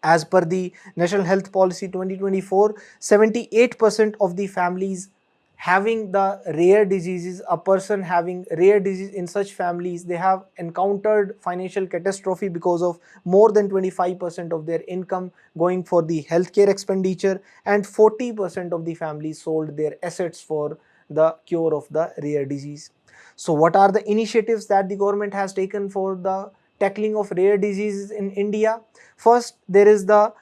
As per the National Health Policy 2024, 78% of the families having the rare diseases, a person having rare disease in such families, they have encountered financial catastrophe because of more than 25% of their income going for the healthcare expenditure, and 40% of the families sold their assets for the cure of the rare disease. So what are the initiatives that the government has taken for the tackling of rare diseases in India? First, there is the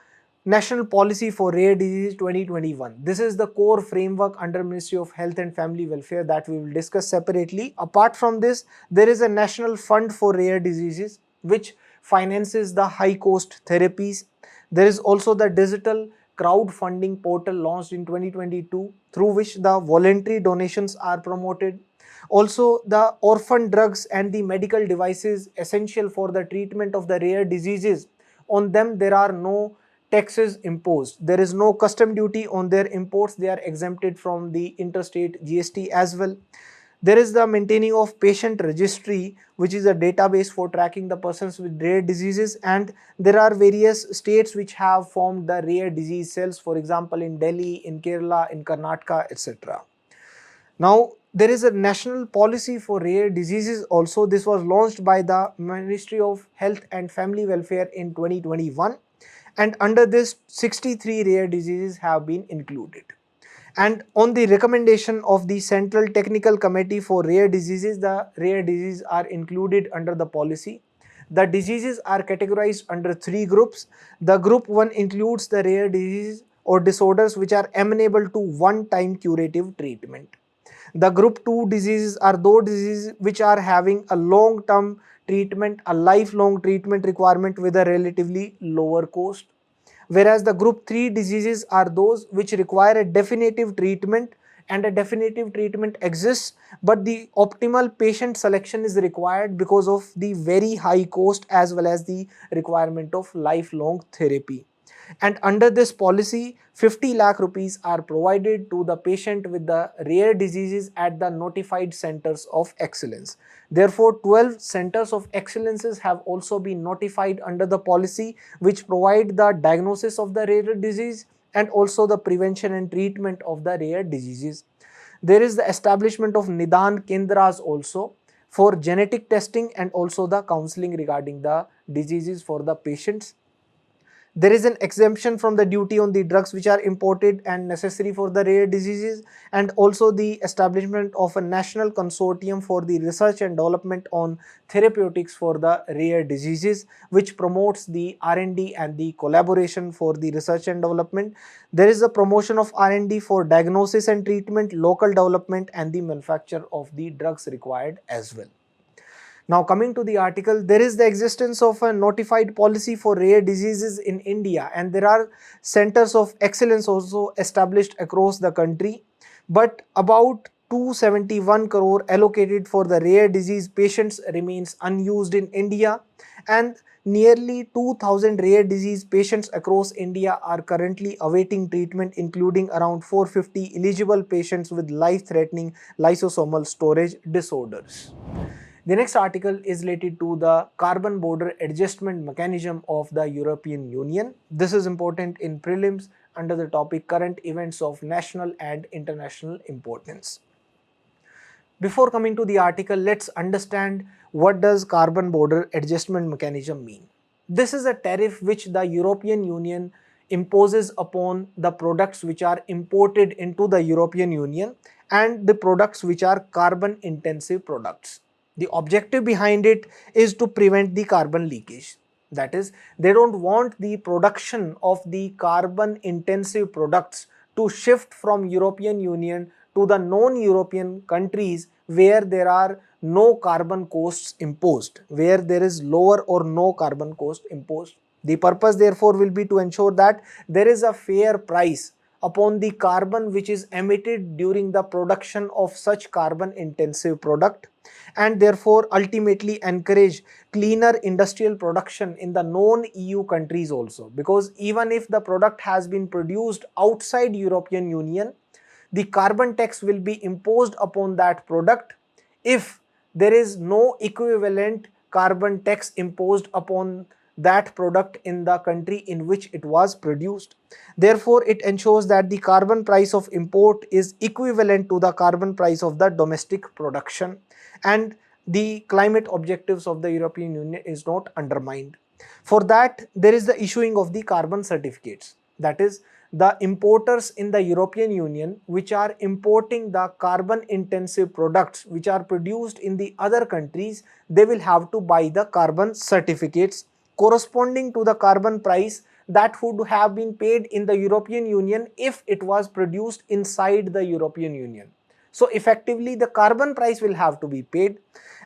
National Policy for Rare Disease 2021. This is the core framework under Ministry of Health and Family Welfare that we will discuss separately. Apart from this, there is a National Fund for Rare Diseases which finances the high cost therapies. There is also the digital crowdfunding portal launched in 2022 through which the voluntary donations are promoted. Also, the orphan drugs and the medical devices essential for the treatment of the rare diseases, on them there are no taxes imposed. There is no custom duty on their imports. They are exempted from the interstate GST as well. There is the maintaining of patient registry, which is a database for tracking the persons with rare diseases, and there are various states which have formed the rare disease cells, for example in Delhi, in Kerala, in Karnataka, etc. Now, there is a National Policy for Rare Diseases also. This was launched by the Ministry of Health and Family Welfare in 2021. And under this, 63 rare diseases have been included. And on the recommendation of the Central Technical Committee for Rare Diseases, the rare diseases are included under the policy. The diseases are categorized under 3 groups. The group 1 includes the rare diseases or disorders which are amenable to one-time curative treatment. The group 2 diseases are those diseases which are having a long-term treatment, a lifelong treatment requirement with a relatively lower cost. Whereas the group 3 diseases are those which require a definitive treatment, and a definitive treatment exists, but the optimal patient selection is required because of the very high cost as well as the requirement of lifelong therapy. And under this policy, 50 lakh rupees are provided to the patient with the rare diseases at the notified centers of excellence. Therefore, 12 centers of excellences have also been notified under the policy, which provide the diagnosis of the rare disease and also the prevention and treatment of the rare diseases. There is the establishment of Nidan Kendras also for genetic testing and also the counseling regarding the diseases for the patients. There is an exemption from the duty on the drugs which are imported and necessary for the rare diseases, and also the establishment of a national consortium for the research and development on therapeutics for the rare diseases, which promotes the R&D and the collaboration for the research and development. There is a promotion of R&D for diagnosis and treatment, local development and the manufacture of the drugs required as well. Now coming to the article, there is the existence of a notified policy for rare diseases in India, and there are centers of excellence also established across the country, but about 271 crore allocated for the rare disease patients remains unused in India, and nearly 2000 rare disease patients across India are currently awaiting treatment, including around 450 eligible patients with life-threatening lysosomal storage disorders. The next article is related to the carbon border adjustment mechanism of the European Union. This is important in prelims under the topic current events of national and international importance. Before coming to the article, let's understand what does carbon border adjustment mechanism mean. This is a tariff which the European Union imposes upon the products which are imported into the European Union and the products which are carbon intensive products. The objective behind it is to prevent the carbon leakage. That is, they don't want the production of the carbon intensive products to shift from European Union to the non-European countries where there are no carbon costs imposed, where there is lower or no carbon cost imposed. The purpose therefore will be to ensure that there is a fair price upon the carbon which is emitted during the production of such carbon intensive product, and therefore ultimately encourage cleaner industrial production in the non-EU countries also, because even if the product has been produced outside European Union, the carbon tax will be imposed upon that product if there is no equivalent carbon tax imposed upon that product in the country in which it was produced. Therefore, it ensures that the carbon price of import is equivalent to the carbon price of the domestic production, and the climate objectives of the European Union is not undermined. For that, there is the issuing of the carbon certificates. That is, the importers in the European Union which are importing the carbon intensive products which are produced in the other countries, they will have to buy the carbon certificates corresponding to the carbon price that would have been paid in the European Union if it was produced inside the European Union. So effectively the carbon price will have to be paid,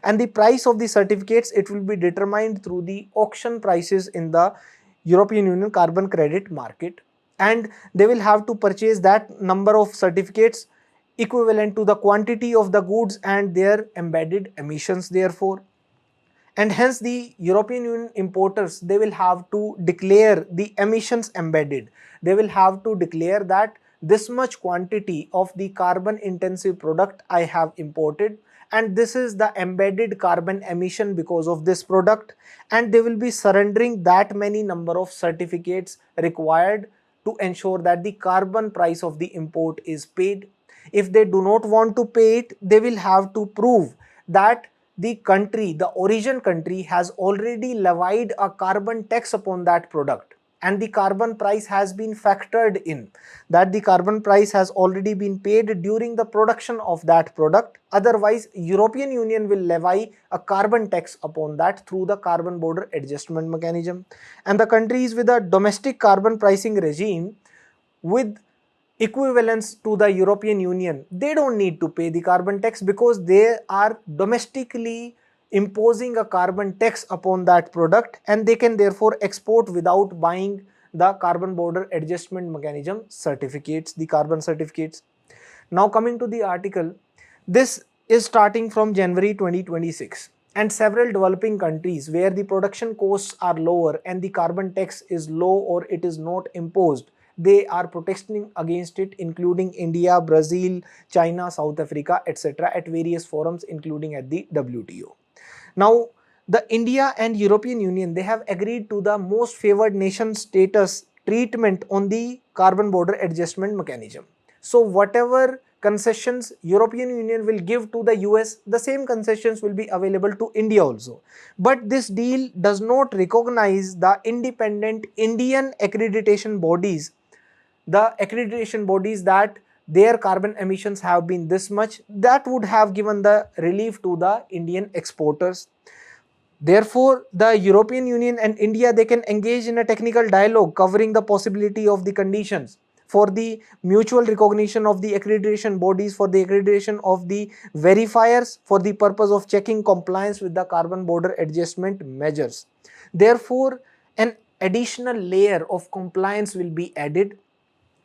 and the price of the certificates, it will be determined through the auction prices in the European Union carbon credit market, and they will have to purchase that number of certificates equivalent to the quantity of the goods and their embedded emissions therefore. And hence the European Union importers, they will have to declare the emissions embedded. They will have to declare that this much quantity of the carbon intensive product I have imported, and this is the embedded carbon emission because of this product, and they will be surrendering that many number of certificates required to ensure that the carbon price of the import is paid. If they do not want to pay it, they will have to prove that the country, the origin country, has already levied a carbon tax upon that product, and the carbon price has been factored in, that the carbon price has already been paid during the production of that product. Otherwise, European Union will levy a carbon tax upon that through the carbon border adjustment mechanism. And the countries with a domestic carbon pricing regime with equivalence to the European Union, they don't need to pay the carbon tax because they are domestically imposing a carbon tax upon that product, and they can therefore export without buying the carbon border adjustment mechanism certificates, the carbon certificates. Now coming to the article, this is starting from January 2026, and several developing countries where the production costs are lower and the carbon tax is low or it is not imposed, they are protesting against it, including India, Brazil, China, South Africa, etc. at various forums, including at the WTO. Now, the India and European Union, they have agreed to the most favored nation status treatment on the carbon border adjustment mechanism. So whatever concessions European Union will give to the US, the same concessions will be available to India also. But this deal does not recognize the independent Indian accreditation bodies, that their carbon emissions have been this much, that would have given the relief to the Indian exporters. Therefore, the European Union and India, they can engage in a technical dialogue covering the possibility of the conditions for the mutual recognition of the accreditation bodies, for the accreditation of the verifiers for the purpose of checking compliance with the carbon border adjustment measures. Therefore, an additional layer of compliance will be added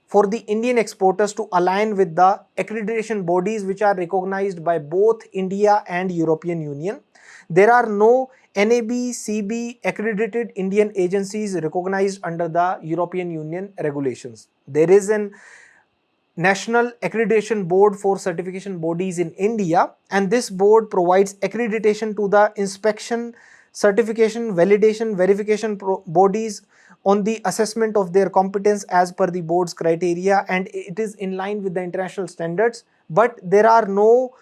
for the Indian exporters to align with the accreditation bodies which are recognized by both India and European Union. There are no NAB, CB accredited Indian agencies recognized under the European Union regulations. There is an National Accreditation Board for certification bodies in India, and this board provides accreditation to the inspection, certification, validation, verification bodies on the assessment of their competence as per the board's criteria, and it is in line with the international standards. But there are no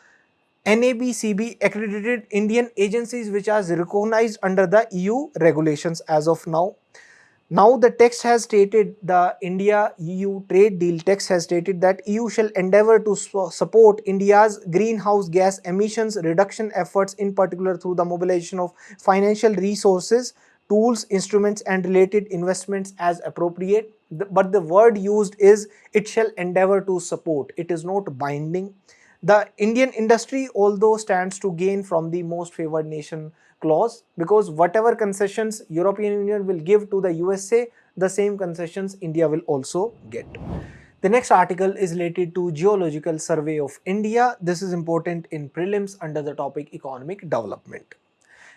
NAB, CB accredited Indian agencies which are recognized under the EU regulations as of now. Now the text has stated, the India-EU trade deal text has stated that EU shall endeavour to support India's greenhouse gas emissions reduction efforts, in particular through the mobilization of financial resources, tools, instruments and related investments as appropriate. But the word used is it shall endeavour to support. It is not binding. The Indian industry although stands to gain from the most favoured nation clause, because whatever concessions European Union will give to the USA, the same concessions India will also get. The next article is related to Geological Survey of India. This is important in prelims under the topic economic development.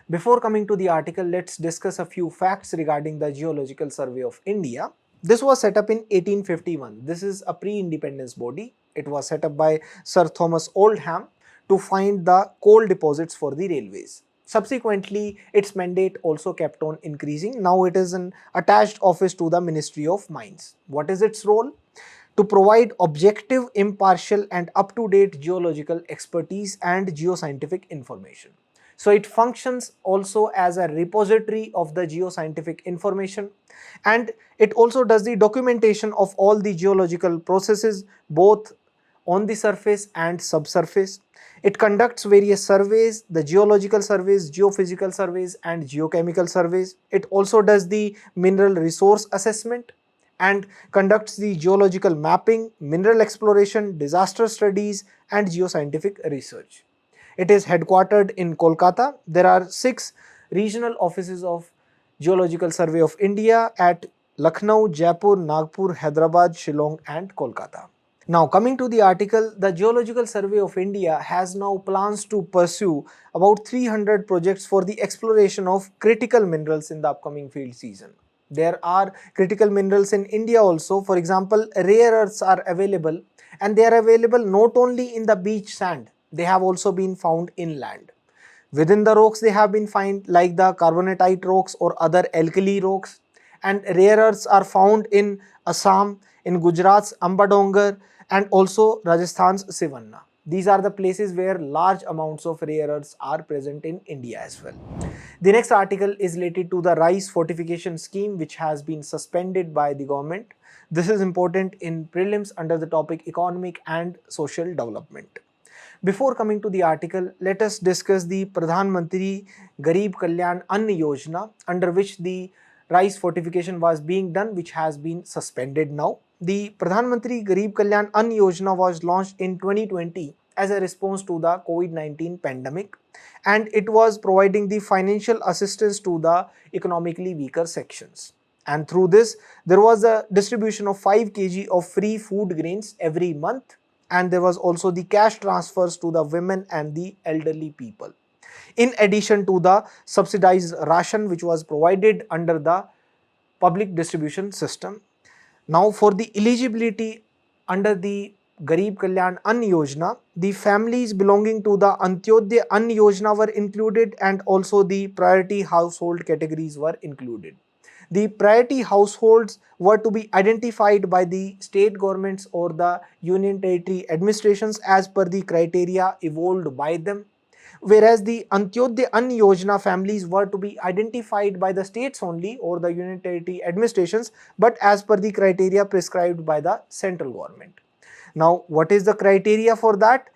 Before coming to the article, let's discuss a few facts regarding the Geological Survey of India. This was set up in 1851. This is a pre-independence body. It was set up by Sir Thomas Oldham to find the coal deposits for the railways. Subsequently, its mandate also kept on increasing. Now it is an attached office to the Ministry of Mines. What is its role? To provide objective, impartial and up-to-date geological expertise and geoscientific information. So it functions also as a repository of the geoscientific information, and it also does the documentation of all the geological processes both on the surface and subsurface. It conducts various surveys, the geological surveys, geophysical surveys and geochemical surveys. It also does the mineral resource assessment and conducts the geological mapping, mineral exploration, disaster studies and geoscientific research. It is headquartered in Kolkata. There are 6 regional offices of Geological Survey of India at Lucknow, Jaipur, Nagpur, Hyderabad, Shillong and Kolkata. Now coming to the article, the Geological Survey of India has now plans to pursue about 300 projects for the exploration of critical minerals in the upcoming field season. There are critical minerals in India also. For example, rare earths are available, and they are available not only in the beach sand, they have also been found inland. Within the rocks they have been found like the carbonatite rocks or other alkali rocks, and rare earths are found in Assam, in Gujarat's Ambadongar and also Rajasthan's Sivanna. These are the places where large amounts of rare earths are present in India as well. The next article is related to the rice fortification scheme, which has been suspended by the government. This is important in prelims under the topic economic and social development. Before coming to the article, let us discuss the Pradhan Mantri Garib Kalyan Ann Yojana, under which the rice fortification was being done, which has been suspended now. The Pradhan Mantri Garib Kalyan Ann Yojana was launched in 2020 as a response to the COVID-19 pandemic, and it was providing the financial assistance to the economically weaker sections. And through this, there was a distribution of 5 kg of free food grains every month, and there was also the cash transfers to the women and the elderly people. in addition to the subsidized ration which was provided under the public distribution system. Now for the eligibility under the Garib Kalyan Ann Yojana, the families belonging to the Antyodaya Ann Yojana were included, and also the priority household categories were included. The priority households were to be identified by the state governments or the union territory administrations as per the criteria evolved by them, whereas the Antyodaya Ann Yojana families were to be identified by the states only or the union territory administrations, but as per the criteria prescribed by the central government. Now, what is the criteria for that?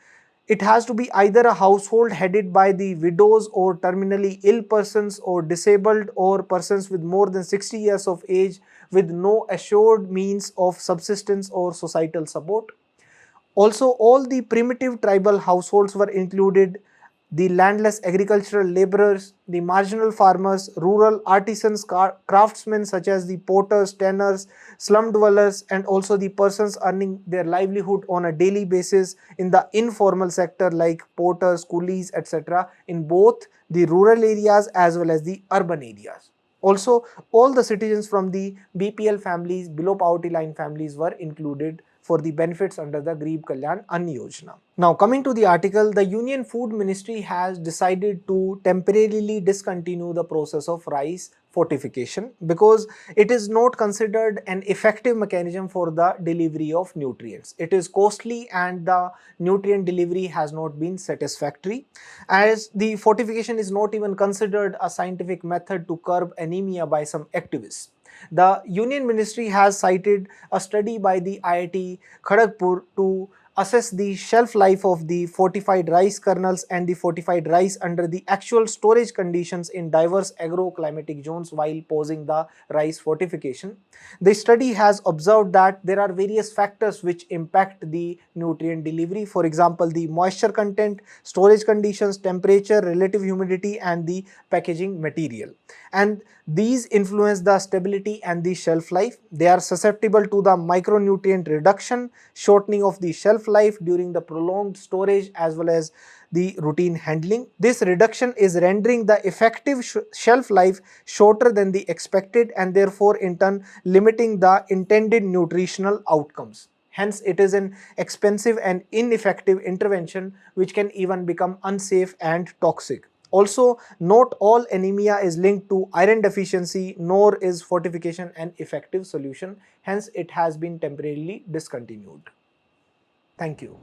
It has to be either a household headed by the widows or terminally ill persons or disabled or persons with more than 60 years of age with no assured means of subsistence or societal support. Also, all the primitive tribal households were included, the landless agricultural laborers, the marginal farmers, rural artisans, craftsmen such as the porters, tanners, slum dwellers, and also the persons earning their livelihood on a daily basis in the informal sector like porters, coolies, etc. in both the rural areas as well as the urban areas. Also, all the citizens from the BPL families, below poverty line families, were included for the benefits under the Garib Kalyan Ann Yojana. Now coming to the article, the Union Food Ministry has decided to temporarily discontinue the process of rice fortification because it is not considered an effective mechanism for the delivery of nutrients. It is costly and the nutrient delivery has not been satisfactory, as the fortification is not even considered a scientific method to curb anemia by some activists. The Union Ministry has cited a study by the IIT Kharagpur to assess the shelf life of the fortified rice kernels and the fortified rice under the actual storage conditions in diverse agroclimatic zones while posing the rice fortification. The study has observed that there are various factors which impact the nutrient delivery. For example, the moisture content, storage conditions, temperature, relative humidity, and the packaging material. And these influence the stability and the shelf life. They are susceptible to the micronutrient reduction, shortening of the shelf life during the prolonged storage as well as the routine handling. This reduction is rendering the effective shelf life shorter than the expected and therefore in turn limiting the intended nutritional outcomes. Hence, it is an expensive and ineffective intervention which can even become unsafe and toxic. Also, not all anemia is linked to iron deficiency, nor is fortification an effective solution. Hence, it has been temporarily discontinued. Thank you.